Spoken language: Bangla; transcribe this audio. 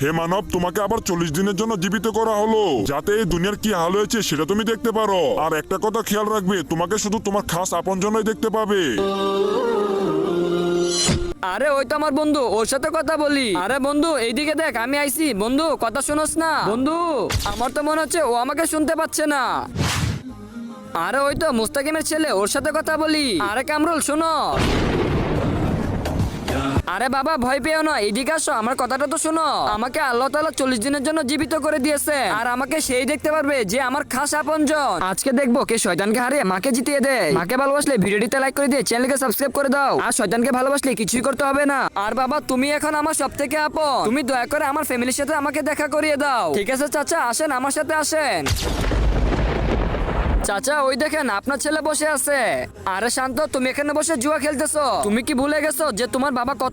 হে মানব, তোমাকে আবার 40 দিনের জন্য জীবিত করা হলো, যাতে এই দুনিয়ার কি হাল হয়েছে সেটা তুমি দেখতে পারো। আর একটা কথা খেয়াল রাখবে, তোমাকে শুধু তোমার খাস আপনজনই দেখতে পাবে। আরে ওই তো আমার বন্ধু, ওর সাথে কথা বলি। আরে বন্ধু এইদিকে দেখ, আমি আইছি। বন্ধু কথা শোনস না? বন্ধু আমার তো মনে হচ্ছে ও আমাকে শুনতে পাচ্ছে না। আরে ওই তো মুস্তাকিমের ছেলে, ওর সাথে কথা বলি। আরে কামরুল শোনো। আরে বাবা ভয় পেও না, এদিকে আসো, আমার কথাটা তো শোনো। আমাকে আল্লাহ তাআলা 40 দিনের জন্য জীবিত করে দিয়েছে, আর আমাকে সেই দেখতে পারবে যে আমার খাস আপনজন। আজকে দেখবো কে শয়তানকে হারিয়ে মাকে জিতিয়ে দেয়। মাকে ভালোবাসলে ভিডিওটিতে লাইক করে দিয়ে চ্যানেলকে সাবস্ক্রাইব করে দাও। আর শয়তানকে ভালোবাসলে কিছুই করতে হবে না। আর বাবা তুমি এখন আমার সব থেকে আপন, তুমি দয়া করে আমার ফ্যামিলির সাথে আমাকে দেখা করিয়ে দাও। ঠিক আছে চাচা, আসেন আমার সাথে আসেন। চাচা ওই দেখেন আপনার ছেলে বসে আছে। আরে শান্ত, তুমি এখানে বসে জুয়া খেলতেছো? তুমি কি ভুলে গেছো যে তোমার বাবা কত